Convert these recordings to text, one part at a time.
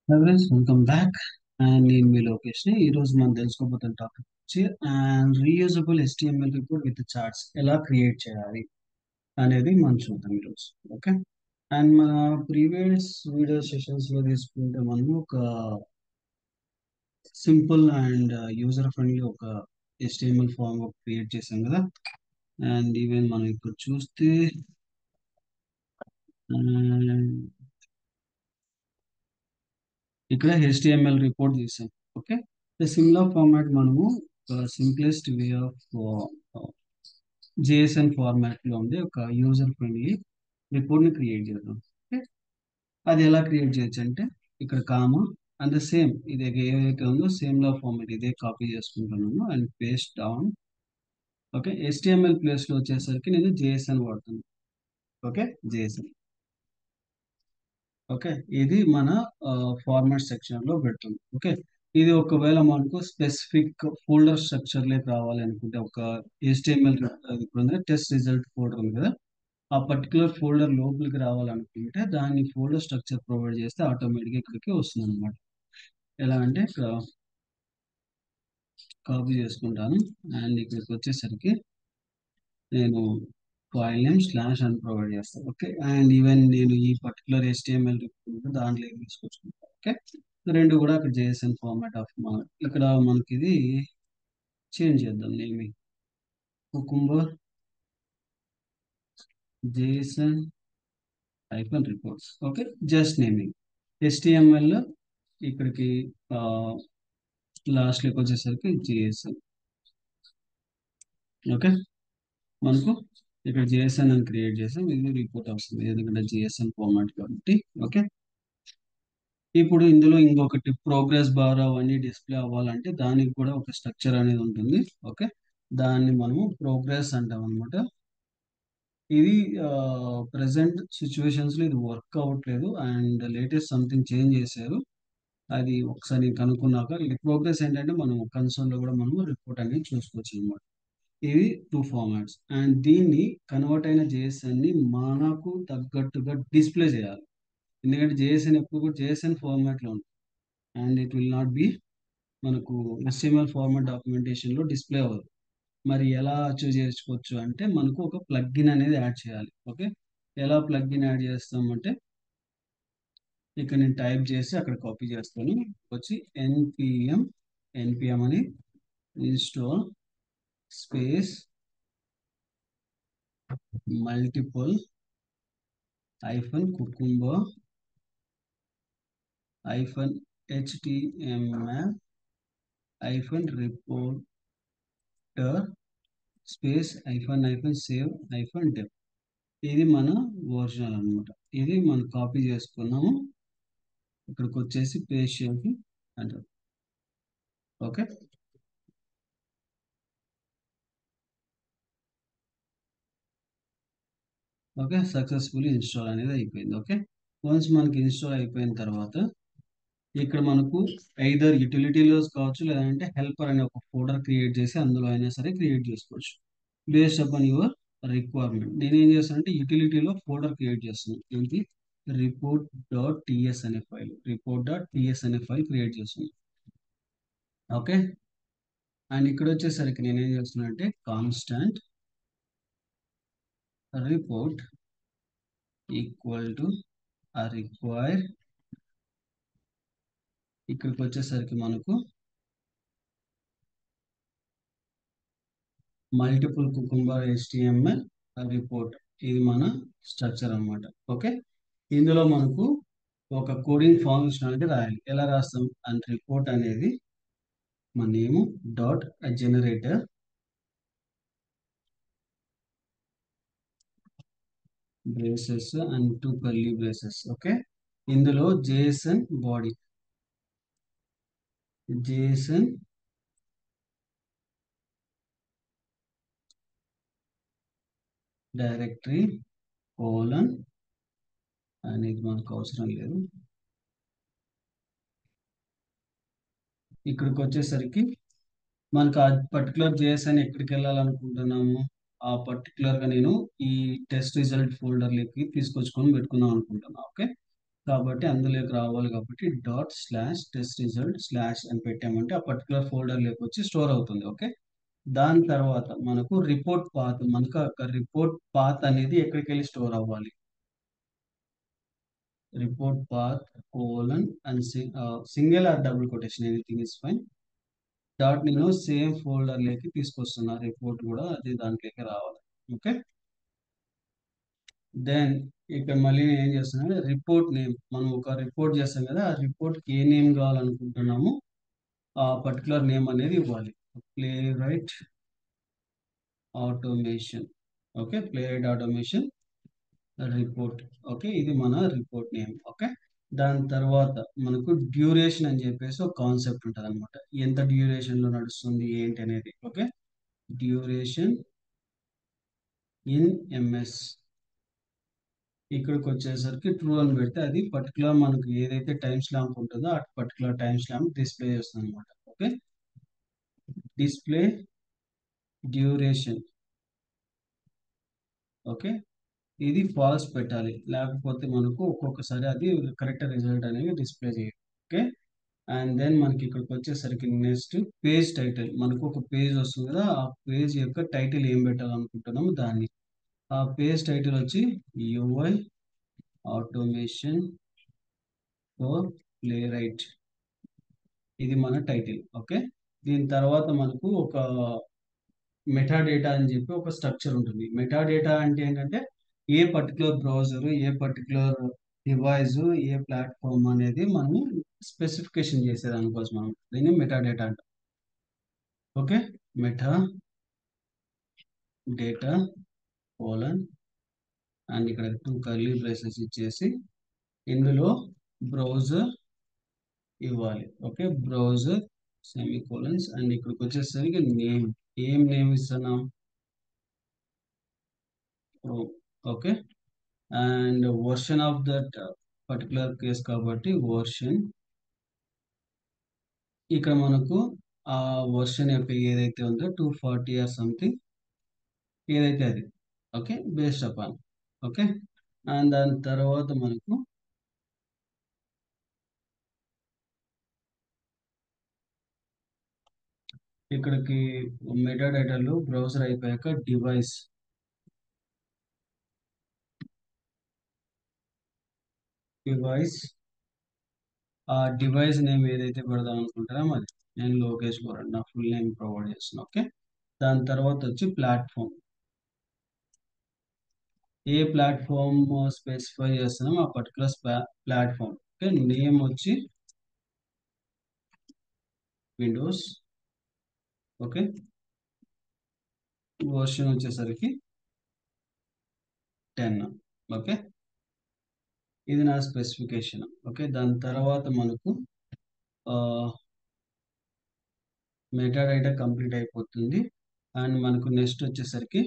Friends welcome back. And నేను మీ లోకేష్ని. ఈరోజు మనం తెలుసుకోబోతున్న టాపిక్ వచ్చి and reusable HTML report with charts ఎలా క్రియేట్ చేయాలి అనేది మనం చూద్దాం ఈరోజు. ఓకే. అండ్ మన ప్రీవియస్ వీడియో సెషన్స్లో తీసుకుంటే మనం ఒక సింపుల్ అండ్ యూజర్ ఫ్రెండ్లీ ఒక HTML ఫామ్ క్రియేట్ చేసాం కదా. అండ్ ఈవెన్ మనం ఇప్పుడు చూస్తే ఇక్కడ HTML రిపోర్ట్ చేసాం. ఓకే. సిమిలర్ ఫార్మాట్ మనము simplest way of JSON format లో ఉండే ఒక యూజర్ ఫ్రెండ్లీ రిపోర్ట్ ని క్రియేట్ చేద్దాం. ఓకే. అది ఎలా క్రియేట్ చేయొచ్చు అంటే ఇక్కడ కామా అండ్ సేమ్ ఇది ఏదైతే ఉందో సేమ్ లా ఫార్మాట్ ఇదే కాపీ చేసుకుంటున్నాను and paste down. Okay. HTML place లో వచ్చేసరికి నేను JSON వాడుతాను. ఓకే. JSON. ఓకే. ఇది మన ఫార్మాట్ సెక్షన్ లో పెడుతుంది. ఓకే. ఇది ఒకవేళ మనకు స్పెసిఫిక్ ఫోల్డర్ స్ట్రక్చర్ లేక రావాలి అనుకుంటే ఒక HTML ఇప్పుడు టెస్ట్ రిజల్ట్ ఫోల్డర్ ఉంది కదా, ఆ పర్టికులర్ ఫోల్డర్ లోపలికి రావాలనుకుంటే దాన్ని ఫోల్డర్ స్ట్రక్చర్ ప్రొవైడ్ చేస్తే ఆటోమేటిక్గా ఇక్కడికి వస్తుంది అనమాట. ఎలా అంటే ఇక్కడ కాపీ చేసుకుంటాను అండ్ ఇక్కడికి వచ్చేసరికి నేను ఫైల్ నేమ్ స్లాష్ అని ప్రొవైడ్ చేస్తాను. ఓకే. అండ్ ఈవెన్ నేను ఈ పర్టికులర్ HTML దాంట్లో తీసుకొచ్చుకుంటాను. ఓకే. రెండు కూడా అక్కడ JSON ఫార్మాట్ ఆఫ్ ఇక్కడ మనకి ఇది చేంజ్ చేద్దాం. నేమి cucumber JSON reports. Okay. Just naming HTML ఇక్కడికి లాస్ట్ లోకి వచ్చేసరికి JSON. ఓకే. మనకు ఇక్కడ JSON అని క్రియేట్ చేసాం. ఇది రిపోర్ట్ వస్తుంది ఎందుకంటే JSON ఫార్మాట్ కాబట్టి. ఓకే. ఇప్పుడు ఇందులో ఇంకొకటి ప్రోగ్రెస్ బార్ అవన్నీ డిస్ప్లే అవ్వాలంటే దానికి కూడా ఒక స్ట్రక్చర్ అనేది ఉంటుంది. ఓకే. దాన్ని మనము ప్రోగ్రెస్ అంటాం అనమాట. ఇది ప్రజెంట్ సిచ్యువేషన్స్ లో ఇది వర్క్ అవ్వట్లేదు అండ్ లేటెస్ట్ సంథింగ్ చేంజ్ చేశారు. అది ఒకసారి కనుక్కున్నాక ఇది ప్రోగ్రెస్ ఏంటంటే మనం కన్సోల్ లో కూడా మనం రిపోర్ట్ అనేది చూసుకోవచ్చు అనమాట. ఇవి టూ ఫార్మాట్స్ అండ్ దీన్ని కన్వర్ట్ అయిన JSON ని మనకు తగ్గట్టుగా డిస్ప్లే చేయాలి. ఎందుకంటే JSON ఎప్పుడు కూడా JSON ఫార్మాట్ లో ఉంటుంది and it will not be మనకు HTML ఫార్మాట్ డాక్యుమెంటేషన్ లో డిస్ప్లే అవ్వదు. మరి ఎలా అచీవ్ చేసుకోవచ్చు అంటే మనకు ఒక ప్లగ్ఇన్ అనేది యాడ్ చేయాలి. ఓకే. ఎలా ప్లగ్ఇన్ యాడ్ చేస్తామంటే ఇక్కడ నేను టైప్ చేసి అక్కడ కాపీ చేస్తాను. వచ్చి npm అని install space multiple cucumber HTML reporter space save -def. ఇది మన వర్జనల్ అన్నమాట. ఇది మనం కాపీ చేసుకున్నాము. ఇక్కడికి వచ్చేసి పేస్ట్ చేసి అంటారు. ఓకే. ఓకే. సక్సెస్ఫుల్లీ ఇన్స్టాల్ అనేది అయిపోయింది. ఓకే. వన్స్ మనకి ఇన్స్టాల్ అయిపోయిన తర్వాత ఇక్కడ మనకు ఐదర్ యూటిలిటీలోస్ కావచ్చు లేదంటే హెల్పర్ అనే ఒక ఫోల్డర్ క్రియేట్ చేసి అందులో అయినా సరే క్రియేట్ చేసుకోవచ్చు బేస్డ్ అపాన్ యువర్ రిక్వైర్మెంట్. నేను ఏం చేస్తానంటే యూటిలిటీలో ఫోల్డర్ క్రియేట్ చేస్తున్నాను. ఏంటి రిపోర్ట్.ts అనే ఫైల్ క్రియేట్ చేస్తున్నాను. ఓకే. అండ్ ఇక్కడ వచ్చేసరికి నేను ఏం చేస్తున్నా అంటే constant report equal to require. ఇక్కడికి వచ్చేసరికి మనకు మల్టిపుల్ కుకుంబర్ HTML రిపోర్ట్. ఇది మన స్ట్రక్చర్ అన్నమాట. ఓకే. ఇందులో మనకు ఒక కోడింగ్ ఫంక్షనాలిటీ రాయాలి. ఎలా రాస్తాం అండ్ రిపోర్ట్ అనేది మన name dot generator braces and two curly braces. Okay. ఇందులో JSON డైరెక్టరీ కోలన్ అనేది మనకు అవసరం లేదు. ఇక్కడికి వచ్చేసరికి మనకు ఆ పర్టికులర్ JSON ఎక్కడికి వెళ్ళాలనుకుంటున్నాము ఆ పర్టికులర్ గా నేను ఈ టెస్ట్ రిజల్ట్ ఫోల్డర్ లోకి తీసుకొచ్చుకొని పెట్టుకుందాం అనుకుంటున్నాను. ఓకే. కాబట్టి అందులోకి రావాలి కాబట్టి dot slash test result slash అని పెట్టామంటే ఆ పర్టికులర్ ఫోల్డర్లోకి వచ్చి స్టోర్ అవుతుంది. ఓకే, దాని తర్వాత మనకు రిపోర్ట్ పాత్ అనేది ఎక్కడికి వెళ్ళి స్టోర్ అవ్వాలి. Report path colon and single or double quotation anything is fine. Dot నేను సేమ్ ఫోల్డర్ లోకి తీసుకొస్తున్నా, రిపోర్ట్ కూడా అది దాంట్లోకి రావాలి. ఓకే, దెన్ ఇక్కడ మళ్ళీ నేను ఏం చేస్తున్నాను, రిపోర్ట్ నేమ్ మనం ఒక రిపోర్ట్ చేస్తాం కదా, ఆ రిపోర్ట్ ఏ నేమ్ కావాలనుకుంటున్నాము ఆ పర్టికులర్ నేమ్ అనేది ఇవ్వాలి. Play right automation. Okay, play right automation report. Okay, ఇది మన రిపోర్ట్ నేమ్. ఓకే, దాని తర్వాత మనకు డ్యూరేషన్ అని చెప్పేసి ఒక కాన్సెప్ట్ ఉంటుంది అనమాట. ఎంత డ్యూరేషన్ లో నడుస్తుంది ఏంటి అనేది. Okay, duration in MS. ఇక్కడికి వచ్చేసరికి ట్రూ అని పెడితే అది పర్టికులర్ మనకు ఏదైతే టైం స్లాంప్ ఉంటుందో ఆ పర్టికులర్ టైం స్లాంప్ డిస్ప్లే చేస్తుంది అనమాట. Okay, display duration. ఓకే, ఇది ఫాల్స్ పెట్టాలి, లేకపోతే మనకు ఒక్కొక్కసారి అది కరెక్ట్ రిజల్ట్ అనేది డిస్ప్లే చేయదు. ఓకే, అండ్ దెన్ మనకి ఇక్కడికి వచ్చేసరికి నెక్స్ట్ పేజ్ టైటిల్. మనకు ఒక పేజ్ వస్తుంది కదా, ఆ పేజ్ యొక్క టైటిల్ ఏం పెట్టాలనుకుంటున్నాము దాన్ని. ఆ పేజ్ టైటిల్ వచ్చి UI automation for play right. ఇది మన టైటిల్. ఓకే, దీని తర్వాత మనకు ఒక మెటా డేటా అని చెప్పి ఒక స్ట్రక్చర్ ఉంటుంది. మెటా డేటా అంటే ఏంటంటే ఏ పర్టికులర్ బ్రౌజర్, ఏ పర్టికులర్ డివైస్, ఏ ప్లాట్ఫామ్ అనేది మనము స్పెసిఫికేషన్ చేసేదానికోసం మనం దీన్ని మెటా డేటా అంటాం. Okay, meta data colon and ఇక్కడ 2 కర్లీ బ్రేసెస్ ఇచ్చేసి ఇందులో బ్రౌజర్ ఇవ్వాలి. ఓకే, బ్రౌజర్ సెమీకోలన్స్ అండ్ ఇక్కడికి వచ్చేసరికి నేమ్. ఏం నేమ్ ఇస్తున్నాం, chrome. Okay, end version of that particular case కాబట్టి వర్షన్. ఇక్కడ మనకు ఆ వర్షన్ యొక్క ఏదైతే ఉందో 240 ఆర్ సంథింగ్ ఏదైతే అది. Okay, based upon. Okay, and దాని తర్వాత మనకు ఇక్కడికి మెటా డేటాలో బ్రౌజర్ అయిపోయాక డివైస్. డివైస్ ఆ డివైస్ నేమ్ ఏదైతే పెడదాం అనుకుంటారో అది. నేను లోకేష్ గౌడ్ నా ఫుల్ నేమ్ ప్రొవైడ్ చేస్తున్నాను. ఓకే, దాని తర్వాత వచ్చి ప్లాట్ఫామ్. ఏ ప్లాట్ఫామ్ స్పెసిఫై చేస్తున్నాం ఆ పర్టికులర్ ప్లాట్ఫామ్. ఓకే, నేమ్ వచ్చి విండోస్. ఓకే, వర్షన్ వచ్చేసరికి 10. ఓకే, ఇది నా స్పెసిఫికేషన్. ఓకే, దాని తర్వాత మనకు మెటా డేటా కంప్లీట్ అయిపోతుంది. అండ్ మనకు నెక్స్ట్ వచ్చేసరికి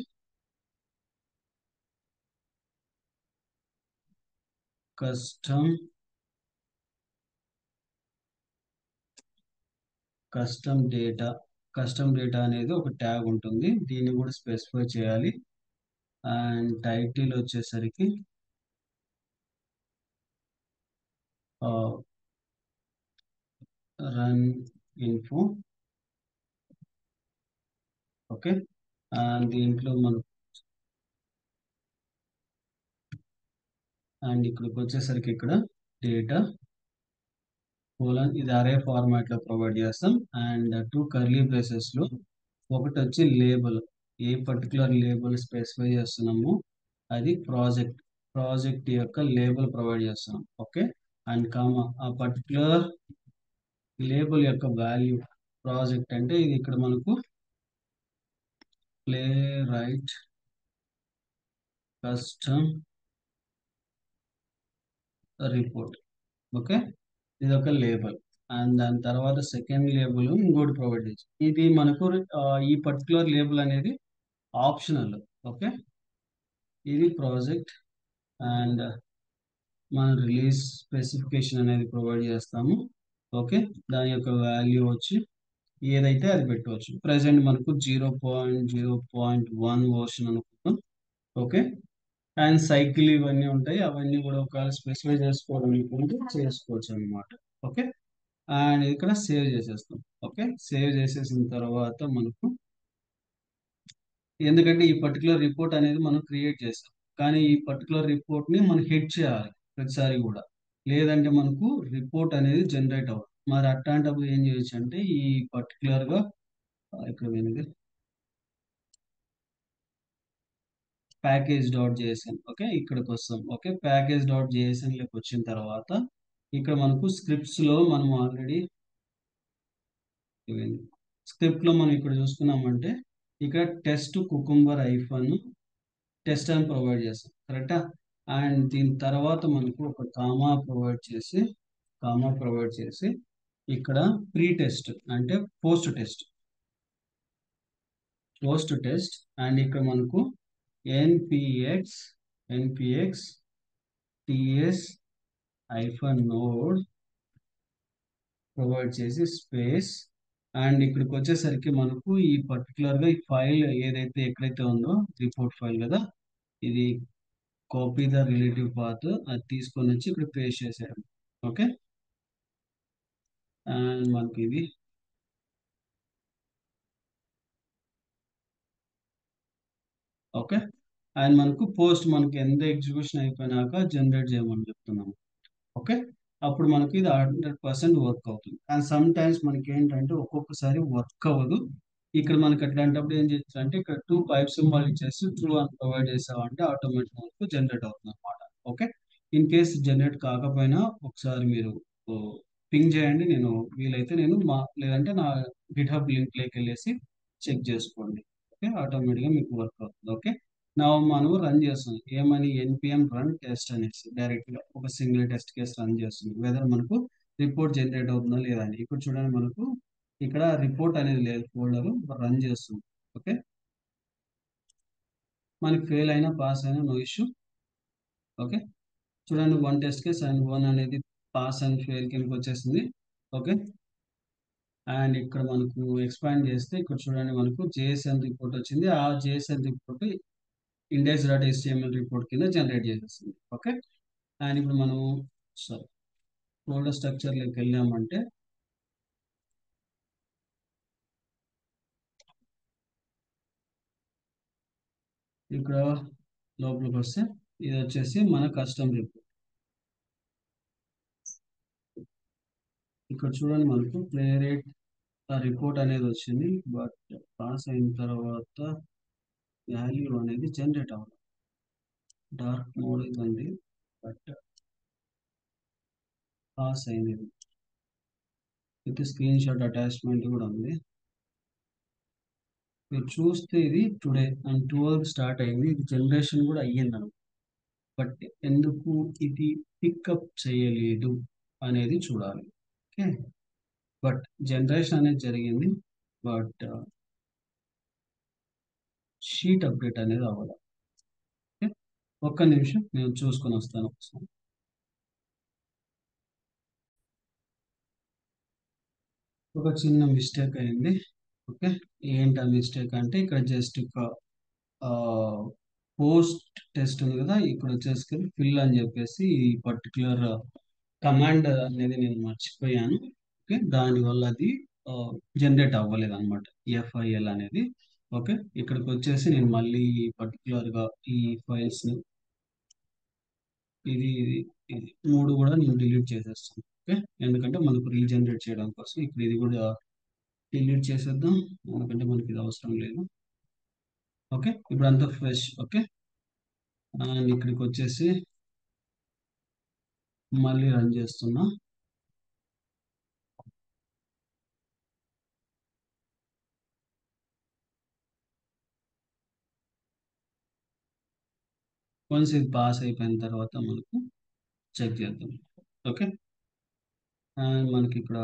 custom custom data. Custom data అనేది ఒక ట్యాగ్ ఉంటుంది, దీన్ని కూడా స్పెసిఫై చేయాలి. అండ్ టైటిల్ వచ్చేసరికి రన్ ఇన్ఫో. ఓకే, అండ్ దీంట్లో మనం అండ్ ఇక్కడికి వచ్చేసరికి ఇక్కడ డేటా కోలన్ ఇది అరే ఫార్మాట్ లో ప్రొవైడ్ చేస్తాం. అండ్ 2 కర్లీ బ్రేసెస్ లో ఒకటి వచ్చి లేబుల్. ఏ పర్టికులర్ లేబుల్ స్పెసిఫై చేస్తున్నామో అది ప్రాజెక్ట్ యొక్క లేబుల్ ప్రొవైడ్ చేస్తున్నాం. ఓకే, అండ్ కామా ఆ పర్టికులర్ లేబుల్ యొక్క వాల్యూ. ప్రాజెక్ట్ అంటే ఇది ఇక్కడ మనకు play right custom report. Okay, ఇది ఒక లేబుల్. అండ్ దాని తర్వాత సెకండ్ లేబుల్ ఇంకోటి ప్రొవైడ్ చేసి ఇది మనకు ఈ పర్టికులర్ లేబుల్ అనేది ఆప్షనల్. ఓకే, ఇది ప్రాజెక్ట్. అండ్ మనం రిలీజ్ స్పెసిఫికేషన్ అనేది ప్రొవైడ్ చేస్తాము. ఓకే, దాని యొక్క వాల్యూ వచ్చి ఏదైతే అది పెట్టవచ్చు. ప్రజెంట్ మనకు 0.0.1 వర్షన్ అనుకుంటాం. ఓకే, అండ్ సైకిల్ ఇవన్నీ ఉంటాయి, అవన్నీ కూడా ఒకవేళ స్పెసిఫై చేసుకోవాలనుకుంటే చేసుకోవచ్చు అనమాట. ఓకే. అండ్ ఇక్కడ సేవ్ చేసేస్తాం. ఓకే, సేవ్ చేసేసిన తర్వాత మనకు, ఎందుకంటే ఈ పర్టికులర్ రిపోర్ట్ అనేది మనం క్రియేట్ చేస్తాం, కానీ ఈ పర్టికులర్ రిపోర్ట్ ని మనం హిట్ చేయాలి ప్రతిసారి కూడా, లేదంటే మనకు రిపోర్ట్ అనేది జనరేట్ అవ్వదు. మరి అట్లాంటప్పుడు ఏం చేయొచ్చు అంటే ఈ పర్టికులర్ గా ఇక్కడ పోయింది ప్యాకేజ్ డాట్ జేఎస్ఎన్. ఓకే, ఇక్కడికి వస్తాం. ఓకే, ప్యాకేజ్ డాట్ జేఎస్ఎన్ లోకి వచ్చిన తర్వాత ఇక్కడ మనకు స్క్రిప్ట్స్ లో మనం ఆల్రెడీ స్క్రిప్ట్ లో మనం ఇక్కడ చూసుకున్నామంటే ఇక్కడ టెస్ట్ కుకుంబర్ ఐఫన్ టెస్ట్ అని ప్రొవైడ్ చేస్తాం, కరెక్టా. అండ్ దీని తర్వాత మనకు ఒక కామా ప్రొవైడ్ చేసి ఇక్కడ ప్రీ టెస్ట్ అంటే పోస్ట్ టెస్ట్, అండ్ ఇక్కడ మనకు NPX NPX TS hyphen node provide చేసి స్పేస్. అండ్ ఇక్కడికి వచ్చేసరికి మనకు ఈ పర్టికులర్ గా ఈ ఫైల్ ఏదైతే ఎక్కడైతే ఉందో రిపోర్ట్ ఫైల్ కదా, ఇది కాపీ ద రిలేటివ్ పాత్, అది తీసుకొని వచ్చి ఇక్కడ పేస్ట్ చేసేయాలి. ఓకే. అండ్ మనకి ఇది ఓకే. అండ్ మనకు పోస్ట్ మనకి ఎంత ఎగ్జిక్యూషన్ అయిపోయినాక జనరేట్ చేయమని చెప్తున్నాము. ఓకే, అప్పుడు మనకి ఇది 100% వర్క్ అవుతుంది. అండ్ సమ్ టైమ్స్ మనకి ఏంటంటే ఒక్కొక్కసారి వర్క్ అవ్వదు. ఇక్కడ మనకి అట్లాంటప్పుడు ఏం చేస్తారంటే ఇక్కడ టూ పైప్ సింబల్ ఇచ్చేసి ట్రూ అని ప్రొవైడ్ చేసామంటే ఆటోమేటిక్ మనకు జనరేట్ అవుతుంది అనమాట. ఓకే, ఇన్ కేస్ జనరేట్ కాకపోయినా ఒకసారి మీరు పింగ్ చేయండి, నేను వీలైతే నేను లేదంటే నా గిట్హబ్ లింక్ లోకి వెళ్ళేసి చెక్ చేసుకోండి. ఓకే, ఆటోమేటిక్గా మీకు వర్క్ అవుతుంది. ఓకే, నా మనం రన్ చేస్తుంది ఏమని ఎన్పిఎం రన్ టెస్ట్ అనేసి డైరెక్ట్ గా ఒక సింగిల్ టెస్ట్ కేసు రన్ చేస్తుంది, వెదర్ మనకు రిపోర్ట్ జనరేట్ అవుతుందా లేదా అని. ఇప్పుడు చూడండి మనకు ఇక్కడ రిపోర్ట్ అనేది లేదు, ఫోల్డర్ రన్ చేస్తుంది. ఓకే, మనకి ఫెయిల్ అయినా పాస్ అయినా నో ఇష్యూ. ఓకే, చూడండి one test case and one అనేది పాస్ అండ్ ఫెయిల్ కిందకి వచ్చేసింది. ఓకే, అండ్ ఇక్కడ మనకు ఎక్స్పాండ్ చేస్తే ఇక్కడ చూడండి మనకు జేఎస్ఎన్ రిపోర్ట్ వచ్చింది, ఆ JSN report index dot HTML report కింద జనరేట్ చేసేస్తుంది. ఓకే, అండ్ ఇప్పుడు మనం ఫోల్డర్ స్ట్రక్చర్లోకి వెళ్ళామంటే ఇక్కడ లోపలికి వస్తే ఇది వచ్చేసి మన కస్టమ్ రిపోర్ట్. ఇక్కడ చూడండి మనకు ప్లే రేట్ రిపోర్ట్ అనేది వచ్చింది, బట్ పాస్ అయిన తర్వాత వాల్యూ అనేది జనరేట్ అవ్వదు. డార్క్ మోడ్ ఇదండి, బట్ పాస్ అయింది. విత్ స్క్రీన్ షాట్ అటాచ్మెంట్ కూడా ఉంది. మీరు చూస్తే ఇది టుడే అండ్ 12 స్టార్ట్ అయింది, ఇది జనరేషన్ కూడా అయ్యింది. బట్ ఎందుకు ఇది పికప్ చేయలేదు అనేది చూడాలి. ఓకే, బట్ జనరేషన్ అనేది జరిగింది, బట్ షీట్ అప్డేట్ అనేది అవ్వాలి. ఓకే, ఒక్క నిమిషం నేను చూసుకొని వస్తాను ఒకసారి. ఒక చిన్న మిస్టేక్ అయింది. ఓకే, ఏంటి ఆ మిస్టేక్ అంటే ఇక్కడ జస్ట్ పోస్ట్ టెస్ట్ ఉంది కదా, ఇక్కడ వచ్చేసి ఫిల్ అని చెప్పేసి ఈ పర్టికులర్ కమాండ్ అనేది నేను మర్చిపోయాను. ఓకే, దానివల్ల అది జనరేట్ అవ్వలేదు అనమాట, ఎఫ్ఐఎల్ అనేది. ఓకే, ఇక్కడికి వచ్చేసి నేను మళ్ళీ పర్టికులర్గా ఈ ఫైల్స్ ని ఇది ఇది మూడు కూడా నేను డిలీట్ చేసేస్తాను. ఓకే, ఎందుకంటే మనకు రీజనరేట్ చేయడం కోసం ఇప్పుడు ఇది కూడా డిలీట్ చేసేద్దాం, ఎందుకంటే మనకి ఇది అవసరం లేదు. ఓకే, ఇప్పుడు అంతా ఫ్రెష్. ఓకే, అండ్ ఇక్కడికి వచ్చేసి మళ్ళీ రన్ చేస్తున్నా. వన్స్ ఇది పాస్ అయిపోయిన తర్వాత మనకు చెక్ చేద్దాం. ఓకే, అండ్ మనకి ఇక్కడ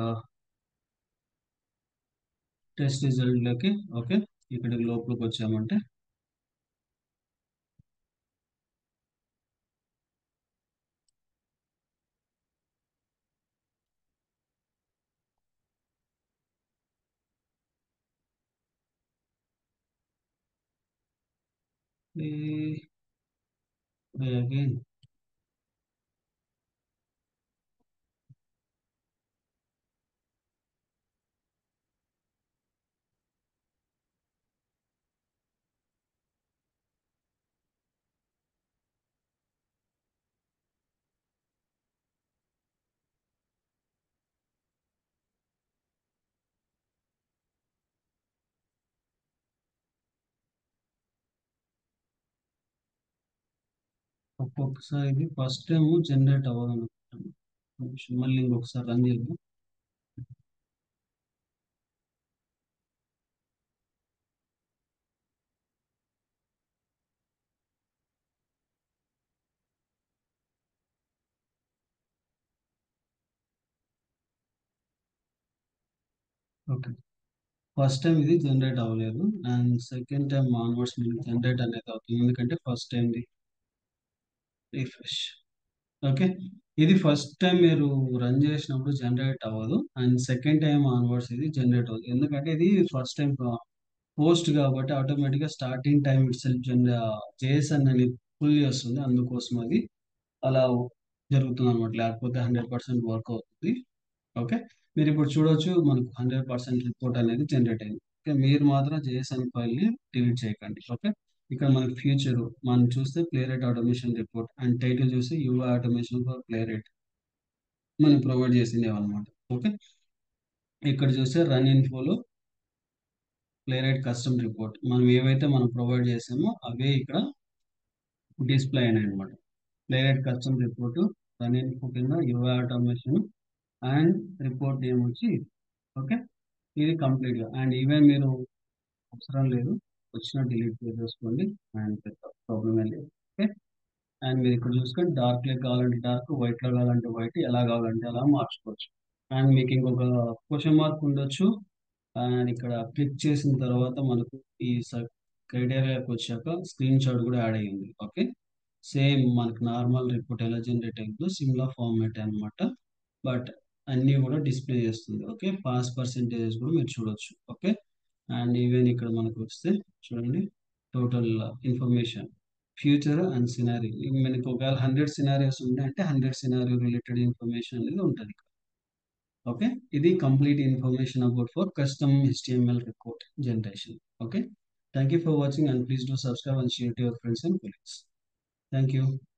టెస్ట్ రిజల్ట్ లోకి, ఓకే, ఇక్కడ లోపలికి వచ్చామంటే Again. ఒక్కొక్కసారి ఇది ఫస్ట్ టైం జనరేట్ అవ్వాలనుకుంటాను. మళ్ళీ ఇంకొకసారి రన్ చేద్దాం. ఓకే. ఫస్ట్ టైం ఇది జనరేట్ అవ్వలేదు, అండ్ సెకండ్ టైం ఆన్వర్డ్స్ మీకు జనరేట్ అనేది అవుతుంది, ఎందుకంటే ఫస్ట్ టైం రిఫ్రెష్. ఓకే. ఇది ఫస్ట్ టైం మీరు రన్ చేసినప్పుడు జనరేట్ అవ్వదు, అండ్ సెకండ్ టైం ఆన్వర్డ్స్ ఇది జనరేట్ అవ్వదు, ఎందుకంటే ఇది ఫస్ట్ టైం పోస్ట్ కాబట్టి ఆటోమేటిక్గా starting time it self JSN అని పుల్ చేస్తుంది, అందుకోసం అది అలా జరుగుతుంది అనమాట, లేకపోతే 100% వర్క్ అవుతుంది. ఓకే. మీరు ఇప్పుడు చూడొచ్చు, మనకు 100% రిపోర్ట్ అనేది జనరేట్ అయింది. ఓకే, మీరు మాత్రం జేఎస్ఎన్ ఫైల్ని డిలీట్ చేయకండి. ఓకే. ఇక్కడ మనకి ఫ్యూచర్ మనం చూస్తే Playwright automation report and title చూస్తే UI automation for Playwright మనం ప్రొవైడ్ చేసింది అనమాట. ఓకే. ఇక్కడ చూస్తే రన్ ఇన్ఫోలో ప్లే రేట్ కస్టమ్ రిపోర్ట్ మనం ఏవైతే మనం ప్రొవైడ్ చేసామో అవే ఇక్కడ డిస్ప్లే అయినాయి అనమాట. Playwright custom report run info కింద UI automation and report name వచ్చి. ఓకే. ఇది కంప్లీట్గా అండ్ ఈవెన్ మీరు అవసరం లేదు, వచ్చిన డిలీట్ చేసేసుకోండి, అండ్ పెద్ద ప్రాబ్లం ఏం లేదు. ఓకే. అండ్ మీరు ఇక్కడ చూసుకొని డార్క్ లెక్ కావాలంటే డార్క్, వైట్ లో కావాలంటే వైట్, ఎలా కావాలంటే అలా మార్చుకోవచ్చు. అండ్ మీకు ఇంకొక క్వశ్చన్ మార్క్ ఉండొచ్చు, అండ్ ఇక్కడ క్లిక్ చేసిన తర్వాత మనకు ఈ క్రైటీరియాకి వచ్చాక స్క్రీన్ షాట్ కూడా యాడ్ అయ్యింది. ఓకే. సేమ్ మనకు నార్మల్ రిపోర్ట్ ఎలా జనరేట్ అయిందో సిమిలర్ ఫార్మాట్ అన్నమాట, బట్ అన్నీ కూడా డిస్ప్లే చేస్తుంది. ఓకే. పాస్ పర్సెంటేజెస్ కూడా మీరు చూడొచ్చు. ఓకే. అండ్ ఈవెన్ ఇక్కడ మనకు వస్తే చూడండి, total information future and scenario, మనకి ఒకవేళ 100 సినారియోస్ ఉన్నాయి అంటే 100 సినారియో రిలేటెడ్ ఇన్ఫర్మేషన్ అనేది ఉంటుంది. ఓకే. ఇది complete information about for custom HTML report generation. Okay. Thank you for watching and please do subscribe and share to your friends and colleagues. Thank you.